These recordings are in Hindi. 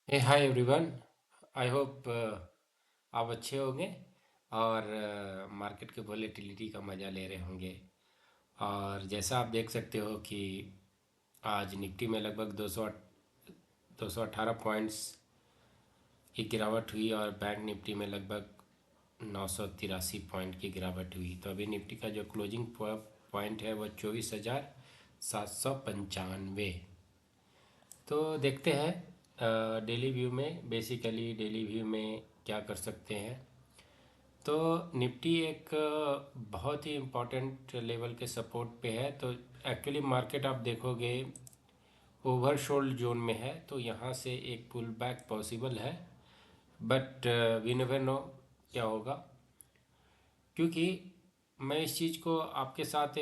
Hey hi everyone. I hope आप अच्छे होंगे और मार्केट के वॉलेटिलिटी का मज़ा ले रहे होंगे। और जैसा आप देख सकते हो कि आज निफ्टी में लगभग 218 पॉइंट्स की गिरावट हुई और बैंक निफ्टी में लगभग 983 पॉइंट की गिरावट हुई। तो अभी निफ्टी का जो क्लोजिंग पॉइंट है वो 24,795। तो देखते हैं डेली व्यू में, बेसिकली डेली व्यू में क्या कर सकते हैं। तो निफ्टी एक बहुत ही इम्पोर्टेंट लेवल के सपोर्ट पे है। तो एक्चुअली मार्केट आप देखोगे ओवरसोल्ड जोन में है, तो यहाँ से एक पुल बैक पॉसिबल है, बट वी नेवर नो क्या होगा। क्योंकि मैं इस चीज़ को आपके साथ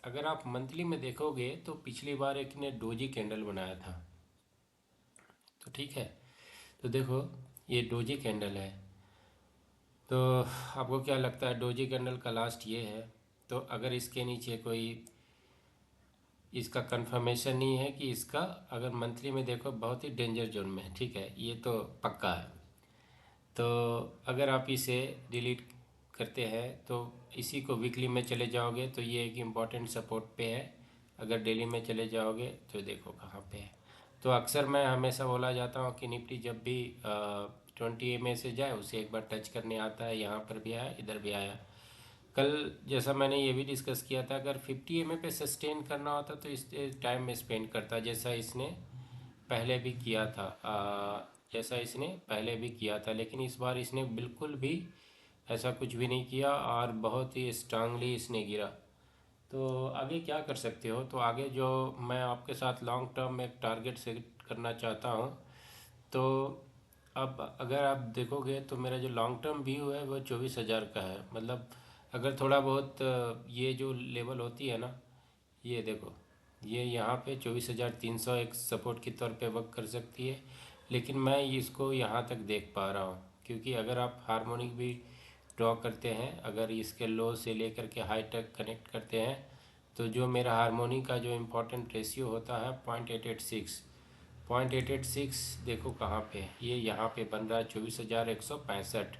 अगर आप मंथली में देखोगे तो पिछली बार एक ने डोजी कैंडल बनाया था। तो ठीक है, तो देखो ये डोजी कैंडल है। तो आपको क्या लगता है, डोजी कैंडल का लास्ट ये है। तो अगर इसके नीचे कोई इसका कंफर्मेशन नहीं है कि इसका, अगर मंथली में देखो बहुत ही डेंजर जोन में है, ठीक है, ये तो पक्का है। तो अगर आप इसे डिलीट करते हैं तो इसी को वीकली में चले जाओगे तो ये एक इम्पॉर्टेंट सपोर्ट पे है। अगर डेली में चले जाओगे तो देखो कहाँ पे है। तो अक्सर मैं हमेशा बोला जाता हूँ कि निफ्टी जब भी 20 EMA से जाए उसे एक बार टच करने आता है। यहाँ पर भी आया, इधर भी आया। कल जैसा मैंने ये भी डिस्कस किया था, अगर 50 EMA पे सस्टेन करना होता तो इस टाइम में स्पेंड करता, जैसा इसने पहले भी किया था। जैसा इसने पहले भी किया था, लेकिन इस बार इसने बिल्कुल भी ऐसा कुछ भी नहीं किया और बहुत ही स्ट्रांगली इसने गिरा। तो आगे क्या कर सकते हो, तो आगे जो मैं आपके साथ लॉन्ग टर्म में एक टारगेट सेट करना चाहता हूँ। तो अब अगर आप देखोगे तो मेरा जो लॉन्ग टर्म व्यू है वो 24,000 का है। मतलब अगर थोड़ा बहुत ये जो लेवल होती है ना, ये देखो, ये यहाँ पे 24,300 एक सपोर्ट के तौर पे वर्क कर सकती है। लेकिन मैं इसको यहाँ तक देख पा रहा हूँ, क्योंकि अगर आप हार्मोनिक भी ड्रॉ करते हैं, अगर इसके लो से लेकर के हाई तक कनेक्ट करते हैं, तो जो मेरा हार्मोनिक का जो इम्पोर्टेंट रेशियो होता है 0.886, 0.886 देखो कहाँ पे है, ये यहाँ पे बन रहा है 24,165।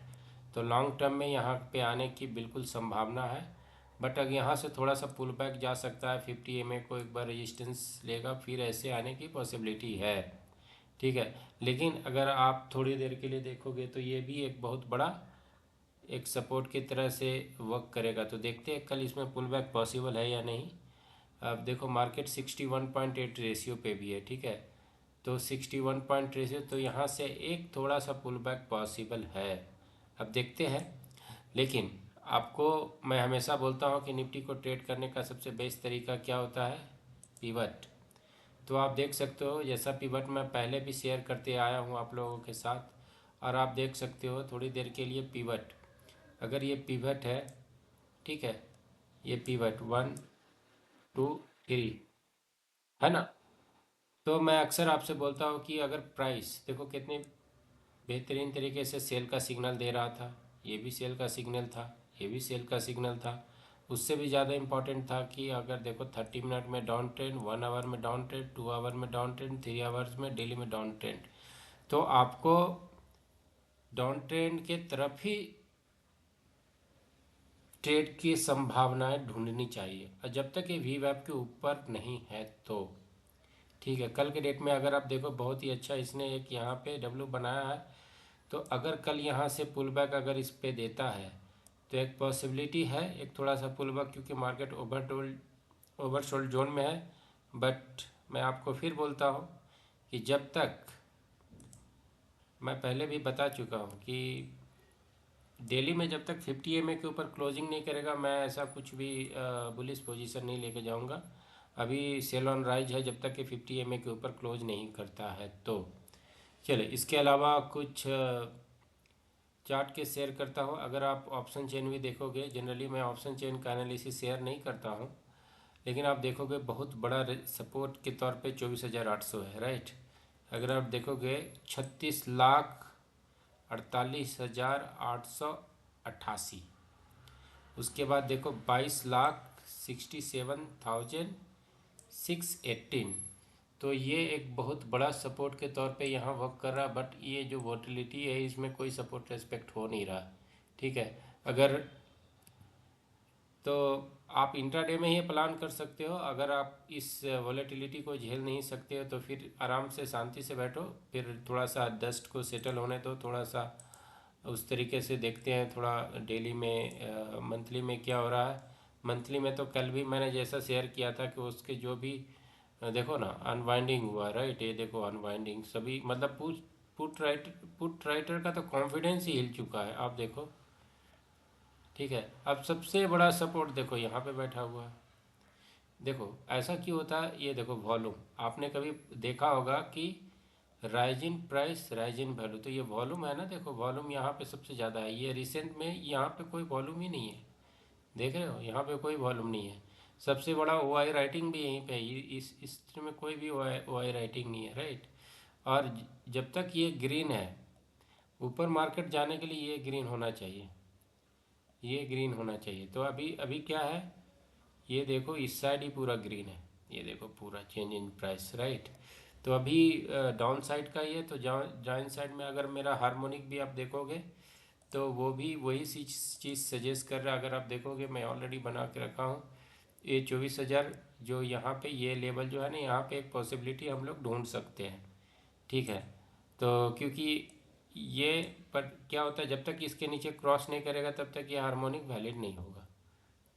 तो लॉन्ग टर्म में यहाँ पे आने की बिल्कुल संभावना है। बट अगर यहाँ से थोड़ा सा पुल बैक जा सकता है, 50 EMA को एक बार रेजिस्टेंस लेगा, फिर ऐसे आने की पॉसिबिलिटी है। ठीक है, लेकिन अगर आप थोड़ी देर के लिए देखोगे तो ये भी एक बहुत बड़ा एक सपोर्ट की तरह से वर्क करेगा। तो देखते हैं कल इसमें पुल बैक पॉसिबल है या नहीं। अब देखो मार्केट 61.8 रेशियो पे भी है, ठीक है। तो 61 पॉइंट रेशियो, तो यहाँ से एक थोड़ा सा पुल बैक पॉसिबल है। अब देखते हैं। लेकिन आपको मैं हमेशा बोलता हूँ कि निफ्टी को ट्रेड करने का सबसे बेस्ट तरीका क्या होता है, पिवट। तो आप देख सकते हो जैसा पिवट मैं पहले भी शेयर करते आया हूँ आप लोगों के साथ, और आप देख सकते हो थोड़ी देर के लिए पिवट, अगर ये पिवट है, ठीक है, ये पिवट 1 2 3 है ना। तो मैं अक्सर आपसे बोलता हूँ कि अगर प्राइस देखो कितने बेहतरीन तरीके से सेल का सिग्नल दे रहा था, ये भी सेल का सिग्नल था, ये भी सेल का सिग्नल था। उससे भी ज़्यादा इम्पोर्टेंट था कि अगर देखो 30 मिनट में डाउन ट्रेंड, 1 आवर में डाउन ट्रेंड, 2 आवर में डाउन ट्रेंड, 3 आवर्स में डेली में डाउन ट्रेंड। तो आपको डाउन ट्रेंड के तरफ ही ट्रेड की संभावनाएं ढूंढनी चाहिए, और जब तक ये वी वैप के ऊपर नहीं है तो ठीक है। कल के डेट में अगर आप देखो बहुत ही अच्छा इसने एक यहाँ पे डब्ल्यू बनाया है। तो अगर कल यहाँ से पुल बैक अगर इस पे देता है तो एक पॉसिबिलिटी है एक थोड़ा सा पुल बैक, क्योंकि मार्केट ओवरसोल्ड जोन में है। बट मैं आपको फिर बोलता हूँ कि जब तक, मैं पहले भी बता चुका हूँ कि डेली में जब तक 50 EMA के ऊपर क्लोजिंग नहीं करेगा, मैं ऐसा कुछ भी बुलिश पोजीशन नहीं लेके जाऊंगा। अभी सेल ऑन राइज है जब तक कि 50 EMA के ऊपर क्लोज नहीं करता है। तो चले, इसके अलावा कुछ चार्ट के शेयर करता हूँ। अगर आप ऑप्शन चेन भी देखोगे, जनरली मैं ऑप्शन चेन का एनालिसिस शेयर नहीं करता हूँ, लेकिन आप देखोगे बहुत बड़ा सपोर्ट के तौर पे 24,800 है, राइट। अगर आप देखोगे 36,48,888, उसके बाद देखो 22,67,618। तो ये एक बहुत बड़ा सपोर्ट के तौर पे यहाँ वर्क कर रहा, बट ये जो वोटिलिटी है इसमें कोई सपोर्ट रेस्पेक्ट हो नहीं रहा। ठीक है, अगर तो आप इंट्राडे में ही प्लान कर सकते हो। अगर आप इस वॉलेटिलिटी को झेल नहीं सकते हो तो फिर आराम से शांति से बैठो, फिर थोड़ा सा डस्ट को सेटल होने दो, थोड़ा सा उस तरीके से देखते हैं थोड़ा डेली में मंथली में क्या हो रहा है। मंथली में तो कल भी मैंने जैसा शेयर किया था कि उसके जो भी देखो ना अनवाइंडिंग हुआ, राइट, ये देखो अनवाइंडिंग सभी मतलब पुट राइटर का तो कॉन्फिडेंस ही हिल चुका है, आप देखो। ठीक है, अब सबसे बड़ा सपोर्ट देखो यहाँ पे बैठा हुआ है। देखो ऐसा क्यों होता है, ये देखो वॉल्यूम, आपने कभी देखा होगा कि राइजिंग प्राइस राइजिंग वैल्यू, तो ये वॉल्यूम है ना, देखो वॉल्यूम यहाँ पे सबसे ज़्यादा है। ये रिसेंट में यहाँ पे कोई वॉल्यूम ही नहीं है, देख रहे हो, यहाँ पे कोई वॉल्यूम नहीं है। सबसे बड़ा ओ आई राइटिंग भी यहीं पे है, इस में कोई भी ओ आई राइटिंग नहीं है, राइट। और जब तक ये ग्रीन है, ऊपर मार्केट जाने के लिए ये ग्रीन होना चाहिए, ये ग्रीन होना चाहिए। तो अभी अभी क्या है, ये देखो इस साइड ही पूरा ग्रीन है, ये देखो पूरा चेंज इन प्राइस, राइट। तो अभी डाउन साइड का ये तो डाउन साइड में अगर मेरा हार्मोनिक भी आप देखोगे तो वो भी वही चीज़ सजेस्ट कर रहा है। अगर आप देखोगे मैं ऑलरेडी बना के रखा हूँ, ये 24,000 जो यहाँ पे ये लेवल जो है ना, यहाँ पे एक पॉसिबिलिटी हम लोग ढूंढ सकते हैं। ठीक है, तो क्योंकि ये पर क्या होता है, जब तक इसके नीचे क्रॉस नहीं करेगा तब तक ये हार्मोनिक वैलिड नहीं होगा।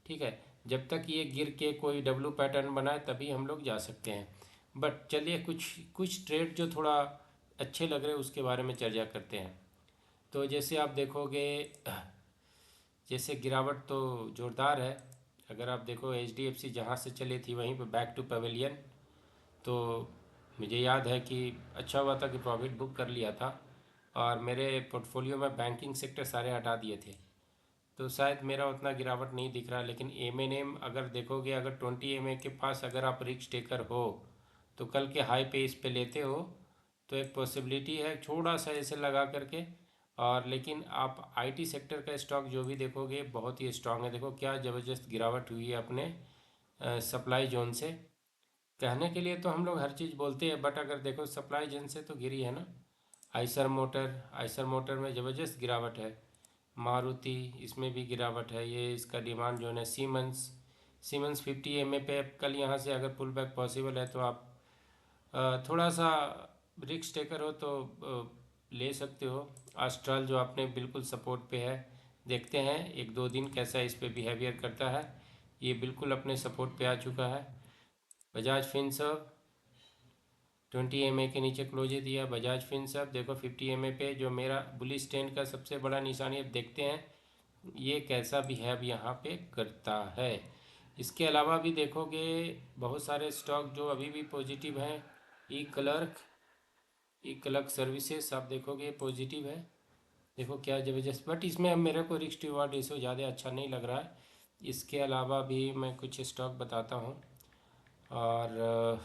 ठीक है, जब तक ये गिर के कोई डब्लू पैटर्न बनाए तभी हम लोग जा सकते हैं। बट चलिए कुछ कुछ ट्रेड जो थोड़ा अच्छे लग रहे हैं उसके बारे में चर्चा करते हैं। तो जैसे आप देखोगे, जैसे गिरावट तो ज़ोरदार है। अगर आप देखो एच डी एफ सी जहाँ से चली थी वहीं पर बैक टू पवेलियन, तो मुझे याद है कि अच्छा हुआ था कि प्रॉफिट बुक कर लिया था और मेरे पोर्टफोलियो में बैंकिंग सेक्टर सारे हटा दिए थे, तो शायद मेरा उतना गिरावट नहीं दिख रहा। लेकिन एम एन एम अगर देखोगे, अगर 20 MA के पास अगर आप रिस्क टेकर हो तो कल के हाई पे इस पे लेते हो तो एक पॉसिबिलिटी है थोड़ा सा ऐसे लगा करके। और लेकिन आप आईटी सेक्टर का स्टॉक जो भी देखोगे बहुत ही स्ट्रांग है, देखो क्या ज़बरदस्त गिरावट हुई है अपने सप्लाई जोन से। कहने के लिए तो हम लोग हर चीज़ बोलते हैं, बट अगर देखो सप्लाई जोन से तो गिरी है ना। आइसर मोटर में ज़बरदस्त गिरावट है। मारुति, इसमें भी गिरावट है, ये इसका डिमांड जोन है। सीमेंस 50 MA पे कल यहाँ से अगर पुल बैक पॉसिबल है तो आप थोड़ा सा रिस्क टेकर हो तो ले सकते हो। आस्ट्रल जो आपने बिल्कुल सपोर्ट पे है, देखते हैं एक दो दिन कैसा इस पे बिहेवियर करता है। ये बिल्कुल अपने सपोर्ट पे आ चुका है। बजाज फिनसर्व 20 MA के नीचे क्लोज दिया। बजाज फिनसर्व देखो 50 MA पे जो मेरा बुलिश ट्रेंड का सबसे बड़ा निशानी, अब देखते हैं ये कैसा बिहेव यहाँ पे करता है। इसके अलावा भी देखोगे बहुत सारे स्टॉक जो अभी भी पॉजिटिव हैं। ई क्लर्क सर्विसेज आप देखोगे पॉजिटिव है, देखो क्या ज़बरदस्त। बट इसमें अब मेरे को रिस्क रिवार्ड रेशो ज़्यादा अच्छा नहीं लग रहा है। इसके अलावा भी मैं कुछ स्टॉक बताता हूँ। और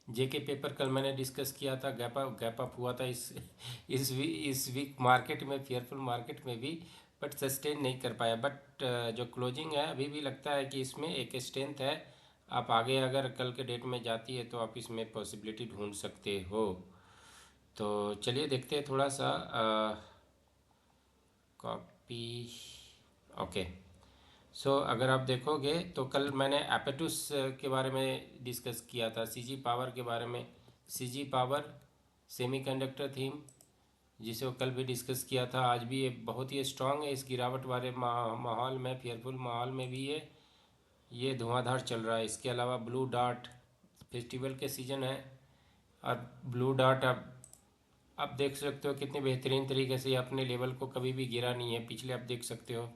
जेके पेपर कल मैंने डिस्कस किया था, गैप अप हुआ था इस वीक मार्केट में, फेयरफुल मार्केट में भी, बट सस्टेन नहीं कर पाया। बट जो क्लोजिंग है अभी भी लगता है कि इसमें एक स्ट्रेंथ है। आप आगे अगर कल के डेट में जाती है तो आप इसमें पॉसिबिलिटी ढूंढ सकते हो। तो चलिए देखते हैं थोड़ा सा कॉपी। ओके, सो अगर आप देखोगे तो कल मैंने एपेटूस के बारे में डिस्कस किया था, सीजी पावर के बारे में। सीजी पावर सेमीकंडक्टर थीम, जिसे वो कल भी डिस्कस किया था, आज भी ये बहुत ही स्ट्रांग है। इस गिरावट वाले माहौल में, फेयरफुल माहौल में भी ये धुआंधार चल रहा है। इसके अलावा ब्लू डार्ट, फेस्टिवल के सीज़न है और ब्लू डार्ट आप देख सकते हो कितने बेहतरीन तरीके से ये अपने लेवल को कभी भी गिरा नहीं है, पिछले आप देख सकते हो।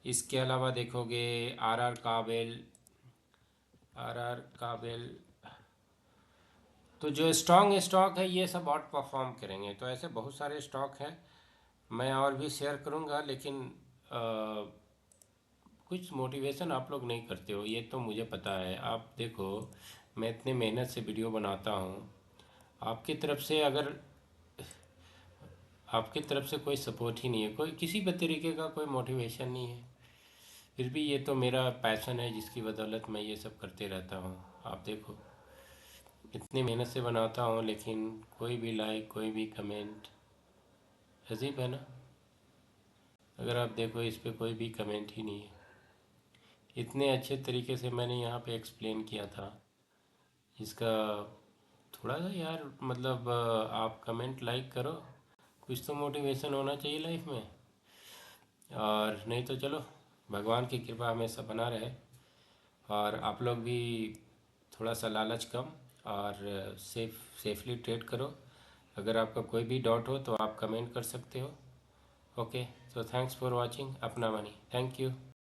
इसके अलावा देखोगे आर आर काबेल, तो जो स्ट्रॉन्ग स्टॉक है ये सब आउट परफॉर्म करेंगे। तो ऐसे बहुत सारे स्टॉक हैं, मैं और भी शेयर करूंगा, लेकिन कुछ मोटिवेशन आप लोग नहीं करते हो, ये तो मुझे पता है। आप देखो मैं इतने मेहनत से वीडियो बनाता हूँ, आपकी तरफ से अगर आपकी तरफ से कोई सपोर्ट ही नहीं है, कोई किसी भी तरीके का कोई मोटिवेशन नहीं है। फिर भी ये तो मेरा पैशन है जिसकी बदौलत मैं ये सब करते रहता हूँ, आप देखो। इतनी मेहनत से बनाता हूँ लेकिन कोई भी लाइक, कोई भी कमेंट, अजीब है ना। अगर आप देखो इस पे कोई भी कमेंट ही नहीं है। इतने अच्छे तरीके से मैंने यहाँ पे एक्सप्लेन किया था इसका। थोड़ा सा यार मतलब आप कमेंट लाइक करो, कुछ तो मोटिवेशन होना चाहिए लाइफ में। और नहीं तो चलो, भगवान की कृपा हमेशा बना रहे। और आप लोग भी थोड़ा सा लालच कम और सेफली ट्रेड करो। अगर आपका कोई भी डाउट हो तो आप कमेंट कर सकते हो। Okay, so thanks for watching अपना मनी। Thank you.